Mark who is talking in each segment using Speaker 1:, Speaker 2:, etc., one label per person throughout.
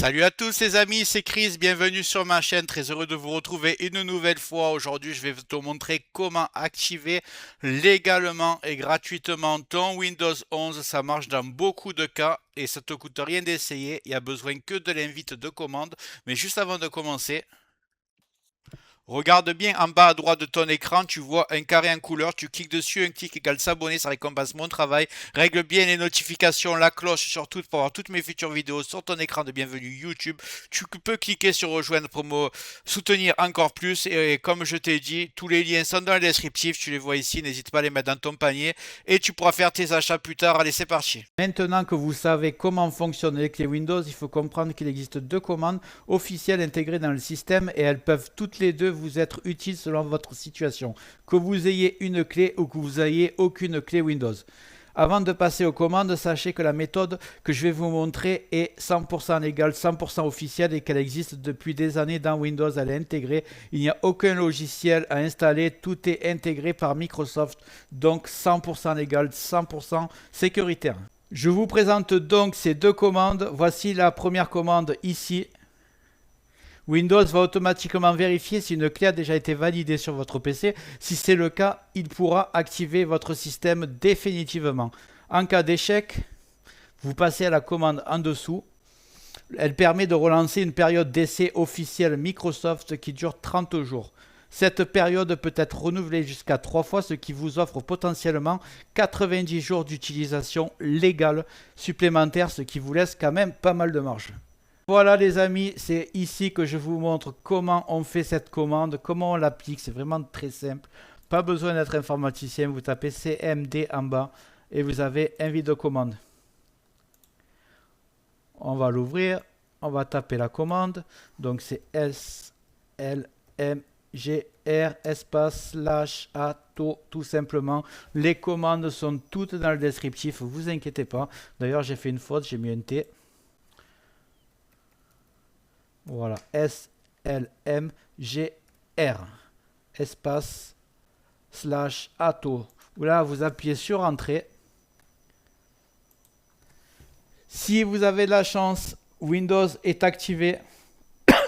Speaker 1: Salut à tous les amis, c'est Chris, bienvenue sur ma chaîne, très heureux de vous retrouver une nouvelle fois. Aujourd'hui je vais te montrer comment activer légalement et gratuitement ton Windows 11. Ça marche dans beaucoup de cas et ça te coûte rien d'essayer, il n'y a besoin que de l'invite de commande. Mais juste avant de commencer, regarde bien en bas à droite de ton écran, tu vois un carré en couleur, tu cliques dessus, un clic égale s'abonner, ça récompense mon travail. Règle bien les notifications, la cloche surtout pour avoir toutes mes futures vidéos sur ton écran de bienvenue YouTube. Tu peux cliquer sur rejoindre pour me soutenir encore plus et comme je t'ai dit, tous les liens sont dans le descriptif, tu les vois ici, n'hésite pas à les mettre dans ton panier et tu pourras faire tes achats plus tard. Allez, c'est parti. Maintenant que vous savez comment fonctionnent les clés Windows, il faut comprendre qu'il existe deux commandes officielles intégrées dans le système et elles peuvent toutes les deux vous être utiles selon votre situation, que vous ayez une clé ou que vous ayez aucune clé Windows. Avant de passer aux commandes, sachez que la méthode que je vais vous montrer est 100% légale, 100% officielle et qu'elle existe depuis des années dans Windows. Elle est intégrée, il n'y a aucun logiciel à installer, tout est intégré par Microsoft, donc 100% légal, 100% sécuritaire. Je vous présente donc ces deux commandes. Voici la première commande ici. Windows va automatiquement vérifier si une clé a déjà été validée sur votre PC. Si c'est le cas, il pourra activer votre système définitivement. En cas d'échec, vous passez à la commande en dessous. Elle permet de relancer une période d'essai officielle Microsoft qui dure 30 jours. Cette période peut être renouvelée jusqu'à 3 fois, ce qui vous offre potentiellement 90 jours d'utilisation légale supplémentaire, ce qui vous laisse quand même pas mal de marge. Voilà les amis, c'est ici que je vous montre comment on fait cette commande, comment on l'applique, c'est vraiment très simple. Pas besoin d'être informaticien, vous tapez CMD en bas et vous avez invite de commande. On va l'ouvrir, on va taper la commande, donc c'est SLMGR espace slash ATO tout simplement. Les commandes sont toutes dans le descriptif, vous inquiétez pas. D'ailleurs j'ai fait une faute, j'ai mis un T. Voilà, SLMGR espace slash ATO. Là, vous appuyez sur Entrée. Si vous avez de la chance, Windows est activé.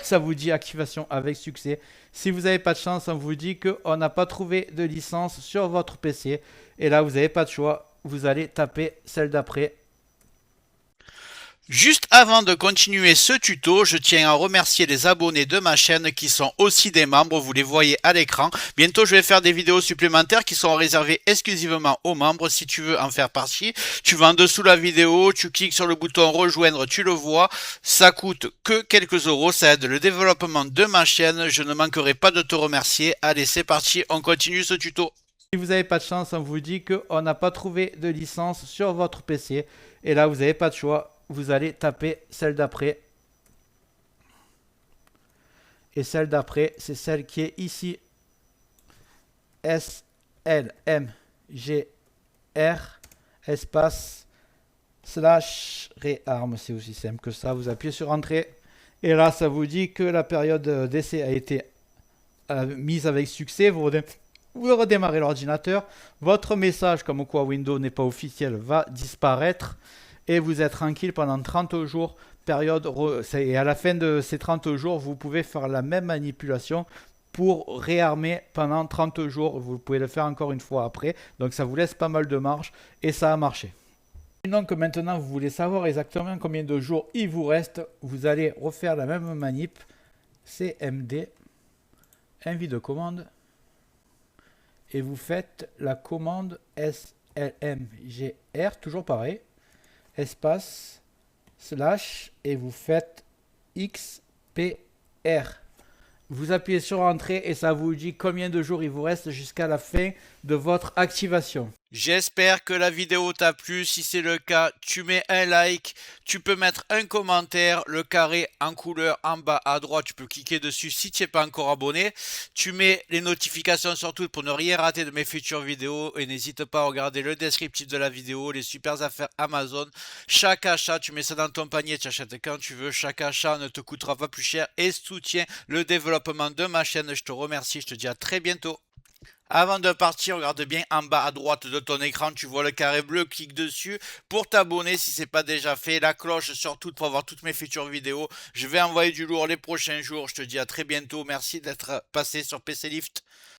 Speaker 1: Ça vous dit activation avec succès. Si vous n'avez pas de chance, on vous dit qu'on n'a pas trouvé de licence sur votre PC. Et là, vous n'avez pas de choix. Vous allez taper celle d'après. Juste avant de continuer ce tuto, je tiens à remercier les abonnés de ma chaîne qui sont aussi des membres, vous les voyez à l'écran. Bientôt je vais faire des vidéos supplémentaires qui sont réservées exclusivement aux membres. Si tu veux en faire partie, tu vas en dessous de la vidéo, tu cliques sur le bouton rejoindre, tu le vois. Ça coûte que quelques euros, ça aide le développement de ma chaîne. Je ne manquerai pas de te remercier. Allez, c'est parti, on continue ce tuto. Si vous n'avez pas de chance, on vous dit qu'on n'a pas trouvé de licence sur votre PC. Et là, vous n'avez pas de choix. Vous allez taper celle d'après. Et celle d'après, c'est celle qui est ici. SLMGR espace slash rearm. C'est aussi simple que ça. Vous appuyez sur Entrée. Et là, ça vous dit que la période d'essai a été mise avec succès. Vous redémarrez l'ordinateur. Votre message comme quoi Windows n'est pas officiel va disparaître. Et vous êtes tranquille pendant 30 jours, et à la fin de ces 30 jours, vous pouvez faire la même manipulation pour réarmer pendant 30 jours. Vous pouvez le faire encore une fois après, donc ça vous laisse pas mal de marge et ça a marché. Donc maintenant, vous voulez savoir exactement combien de jours il vous reste. Vous allez refaire la même manip, CMD, invite de commande, et vous faites la commande SLMGR, toujours pareil. Espace, slash, et vous faites XPR. Vous appuyez sur Entrée et ça vous dit combien de jours il vous reste jusqu'à la fin de votre activation. J'espère que la vidéo t'a plu. Si c'est le cas, tu mets un like, tu peux mettre un commentaire, le carré en couleur en bas à droite, tu peux cliquer dessus si tu n'es pas encore abonné. Tu mets les notifications surtout pour ne rien rater de mes futures vidéos et n'hésite pas à regarder le descriptif de la vidéo, les super affaires Amazon. Chaque achat, tu mets ça dans ton panier, tu achètes quand tu veux. Chaque achat ne te coûtera pas plus cher et soutient le développement de ma chaîne. Je te remercie, je te dis à très bientôt. Avant de partir, regarde bien en bas à droite de ton écran, tu vois le carré bleu, clique dessus pour t'abonner si c'est pas déjà fait, la cloche surtout pour voir toutes mes futures vidéos. Je vais envoyer du lourd les prochains jours, je te dis à très bientôt, merci d'être passé sur PC Lift.